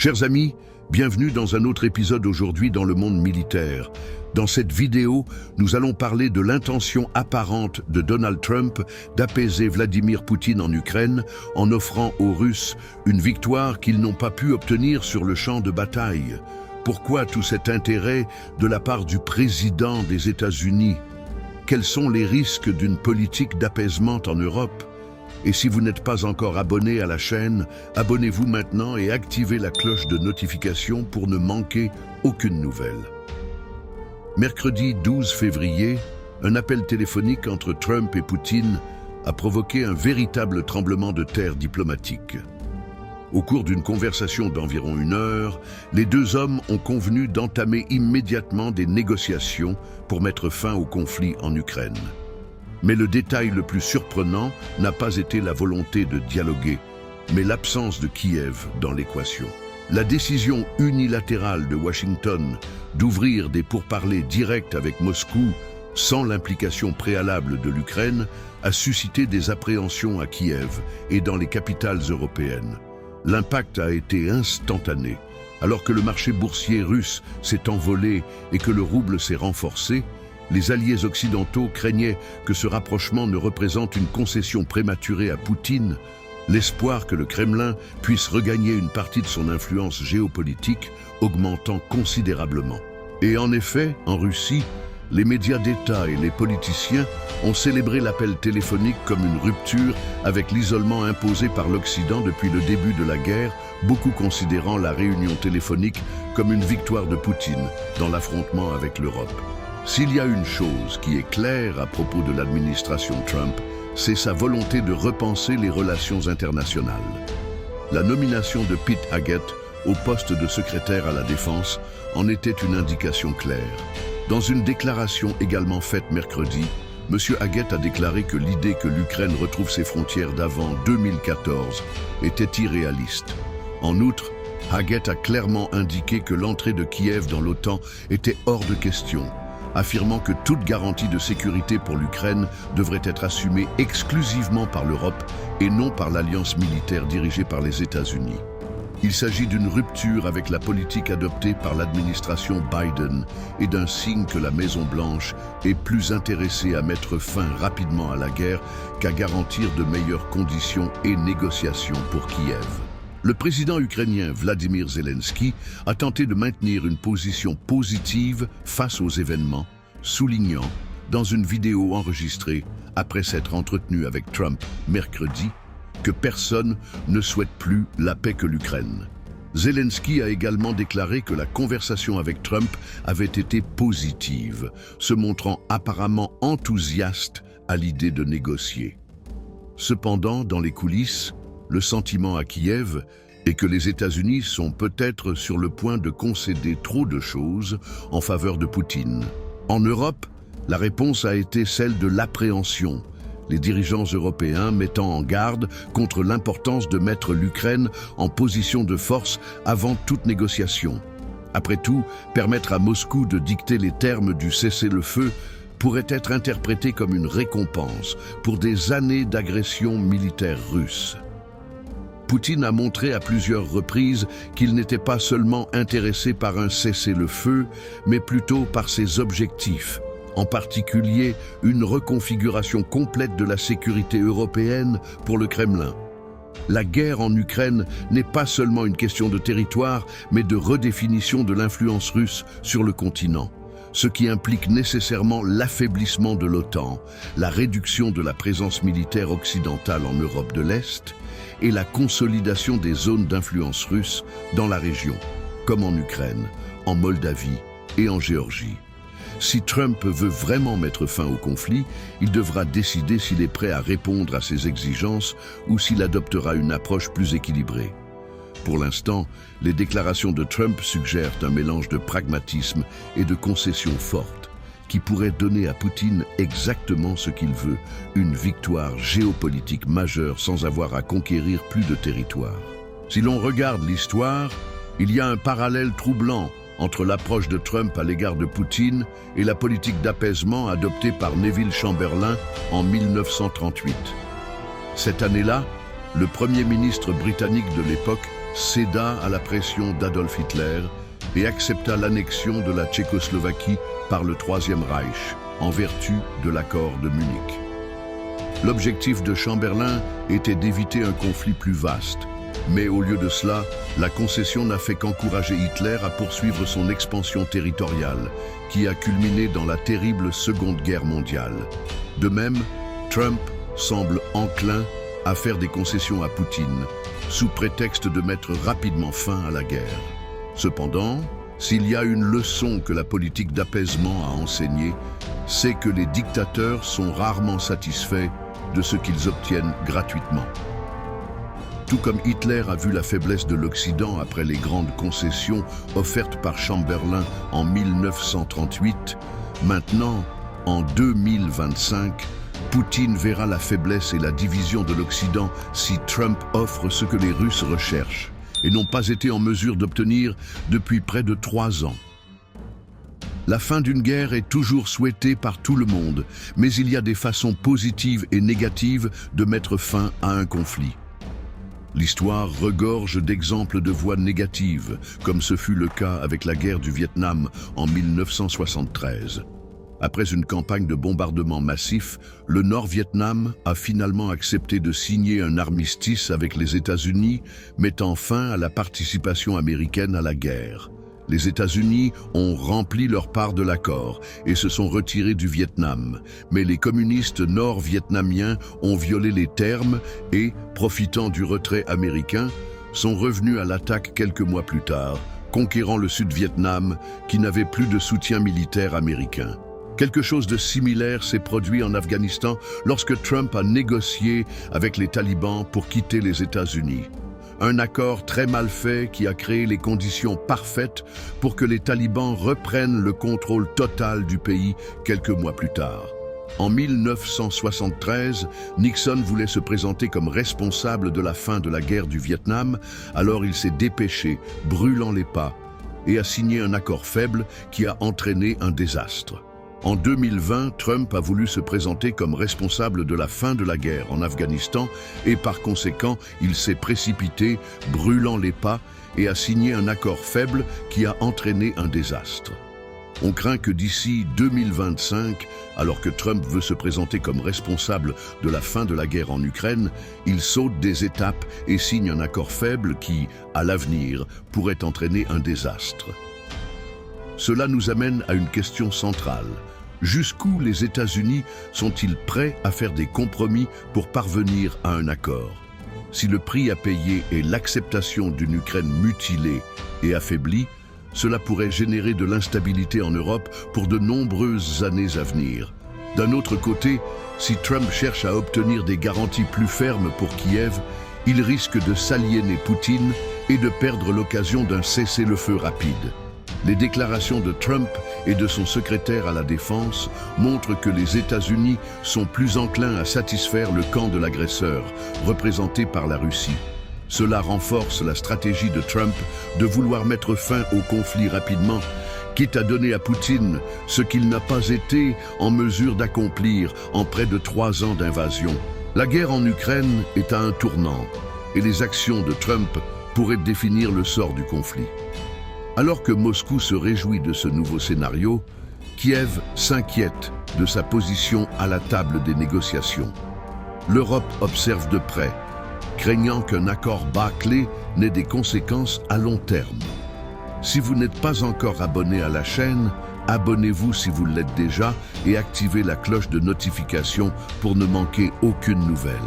Chers amis, bienvenue dans un autre épisode aujourd'hui dans le monde militaire. Dans cette vidéo, nous allons parler de l'intention apparente de Donald Trump d'apaiser Vladimir Poutine en Ukraine en offrant aux Russes une victoire qu'ils n'ont pas pu obtenir sur le champ de bataille. Pourquoi tout cet intérêt de la part du président des États-Unis? Quels sont les risques d'une politique d'apaisement en Europe? Et si vous n'êtes pas encore abonné à la chaîne, abonnez-vous maintenant et activez la cloche de notification pour ne manquer aucune nouvelle. Mercredi 12 février, un appel téléphonique entre Trump et Poutine a provoqué un véritable tremblement de terre diplomatique. Au cours d'une conversation d'environ 1 heure, les deux hommes ont convenu d'entamer immédiatement des négociations pour mettre fin au conflit en Ukraine. Mais le détail le plus surprenant n'a pas été la volonté de dialoguer, mais l'absence de Kiev dans l'équation. La décision unilatérale de Washington d'ouvrir des pourparlers directs avec Moscou sans l'implication préalable de l'Ukraine a suscité des appréhensions à Kiev et dans les capitales européennes. L'impact a été instantané. Alors que le marché boursier russe s'est envolé et que le rouble s'est renforcé, les alliés occidentaux craignaient que ce rapprochement ne représente une concession prématurée à Poutine, l'espoir que le Kremlin puisse regagner une partie de son influence géopolitique, augmentant considérablement. Et en effet, en Russie, les médias d'État et les politiciens ont célébré l'appel téléphonique comme une rupture avec l'isolement imposé par l'Occident depuis le début de la guerre, beaucoup considérant la réunion téléphonique comme une victoire de Poutine dans l'affrontement avec l'Europe. S'il y a une chose qui est claire à propos de l'administration Trump, c'est sa volonté de repenser les relations internationales. La nomination de Pete Haggett au poste de secrétaire à la Défense en était une indication claire. Dans une déclaration également faite mercredi, M. Haggett a déclaré que l'idée que l'Ukraine retrouve ses frontières d'avant 2014 était irréaliste. En outre, Haggett a clairement indiqué que l'entrée de Kiev dans l'OTAN était hors de question, affirmant que toute garantie de sécurité pour l'Ukraine devrait être assumée exclusivement par l'Europe et non par l'alliance militaire dirigée par les États-Unis. Il s'agit d'une rupture avec la politique adoptée par l'administration Biden et d'un signe que la Maison-Blanche est plus intéressée à mettre fin rapidement à la guerre qu'à garantir de meilleures conditions et négociations pour Kiev. Le président ukrainien Vladimir Zelensky a tenté de maintenir une position positive face aux événements, soulignant, dans une vidéo enregistrée après s'être entretenu avec Trump mercredi, que personne ne souhaite plus la paix que l'Ukraine. Zelensky a également déclaré que la conversation avec Trump avait été positive, se montrant apparemment enthousiaste à l'idée de négocier. Cependant, dans les coulisses, le sentiment à Kiev est que les États-Unis sont peut-être sur le point de concéder trop de choses en faveur de Poutine. En Europe, la réponse a été celle de l'appréhension, les dirigeants européens mettant en garde contre l'importance de mettre l'Ukraine en position de force avant toute négociation. Après tout, permettre à Moscou de dicter les termes du cessez-le-feu pourrait être interprété comme une récompense pour des années d'agression militaire russe. Poutine a montré à plusieurs reprises qu'il n'était pas seulement intéressé par un cessez-le-feu, mais plutôt par ses objectifs, en particulier une reconfiguration complète de la sécurité européenne pour le Kremlin. La guerre en Ukraine n'est pas seulement une question de territoire, mais de redéfinition de l'influence russe sur le continent, ce qui implique nécessairement l'affaiblissement de l'OTAN, la réduction de la présence militaire occidentale en Europe de l'Est et la consolidation des zones d'influence russe dans la région, comme en Ukraine, en Moldavie et en Géorgie. Si Trump veut vraiment mettre fin au conflit, il devra décider s'il est prêt à répondre à ces exigences ou s'il adoptera une approche plus équilibrée. Pour l'instant, les déclarations de Trump suggèrent un mélange de pragmatisme et de concessions fortes, qui pourrait donner à Poutine exactement ce qu'il veut, une victoire géopolitique majeure sans avoir à conquérir plus de territoire. Si l'on regarde l'histoire, il y a un parallèle troublant entre l'approche de Trump à l'égard de Poutine et la politique d'apaisement adoptée par Neville Chamberlain en 1938. Cette année-là, le Premier ministre britannique de l'époque céda à la pression d'Adolf Hitler et accepta l'annexion de la Tchécoslovaquie par le Troisième Reich, en vertu de l'accord de Munich. L'objectif de Chamberlain était d'éviter un conflit plus vaste, mais au lieu de cela, la concession n'a fait qu'encourager Hitler à poursuivre son expansion territoriale, qui a culminé dans la terrible Seconde Guerre mondiale. De même, Trump semble enclin à faire des concessions à Poutine, sous prétexte de mettre rapidement fin à la guerre. Cependant, s'il y a une leçon que la politique d'apaisement a enseignée, c'est que les dictateurs sont rarement satisfaits de ce qu'ils obtiennent gratuitement. Tout comme Hitler a vu la faiblesse de l'Occident après les grandes concessions offertes par Chamberlain en 1938, maintenant, en 2025, Poutine verra la faiblesse et la division de l'Occident si Trump offre ce que les Russes recherchent et n'ont pas été en mesure d'obtenir depuis près de 3 ans. La fin d'une guerre est toujours souhaitée par tout le monde, mais il y a des façons positives et négatives de mettre fin à un conflit. L'histoire regorge d'exemples de voies négatives, comme ce fut le cas avec la guerre du Vietnam en 1973. Après une campagne de bombardement massif, le Nord-Vietnam a finalement accepté de signer un armistice avec les États-Unis, mettant fin à la participation américaine à la guerre. Les États-Unis ont rempli leur part de l'accord et se sont retirés du Vietnam, mais les communistes nord-vietnamiens ont violé les termes et, profitant du retrait américain, sont revenus à l'attaque quelques mois plus tard, conquérant le Sud-Vietnam qui n'avait plus de soutien militaire américain. Quelque chose de similaire s'est produit en Afghanistan lorsque Trump a négocié avec les talibans pour quitter les États-Unis. Un accord très mal fait qui a créé les conditions parfaites pour que les talibans reprennent le contrôle total du pays quelques mois plus tard. En 1973, Nixon voulait se présenter comme responsable de la fin de la guerre du Vietnam, alors il s'est dépêché, brûlant les pas, et a signé un accord faible qui a entraîné un désastre. En 2020, Trump a voulu se présenter comme responsable de la fin de la guerre en Afghanistan et par conséquent, il s'est précipité, brûlant les pas, et a signé un accord faible qui a entraîné un désastre. On craint que d'ici 2025, alors que Trump veut se présenter comme responsable de la fin de la guerre en Ukraine, il saute des étapes et signe un accord faible qui, à l'avenir, pourrait entraîner un désastre. Cela nous amène à une question centrale. Jusqu'où les États-Unis sont-ils prêts à faire des compromis pour parvenir à un accord? Si le prix à payer est l'acceptation d'une Ukraine mutilée et affaiblie, cela pourrait générer de l'instabilité en Europe pour de nombreuses années à venir. D'un autre côté, si Trump cherche à obtenir des garanties plus fermes pour Kiev, il risque de s'aliéner Poutine et de perdre l'occasion d'un cessez-le-feu rapide. Les déclarations de Trump et de son secrétaire à la Défense montrent que les États-Unis sont plus enclins à satisfaire le camp de l'agresseur, représenté par la Russie. Cela renforce la stratégie de Trump de vouloir mettre fin au conflit rapidement, quitte à donner à Poutine ce qu'il n'a pas été en mesure d'accomplir en près de 3 ans d'invasion. La guerre en Ukraine est à un tournant, et les actions de Trump pourraient définir le sort du conflit. Alors que Moscou se réjouit de ce nouveau scénario, Kiev s'inquiète de sa position à la table des négociations. L'Europe observe de près, craignant qu'un accord bâclé n'ait des conséquences à long terme. Si vous n'êtes pas encore abonné à la chaîne, abonnez-vous si vous l'êtes déjà et activez la cloche de notification pour ne manquer aucune nouvelle.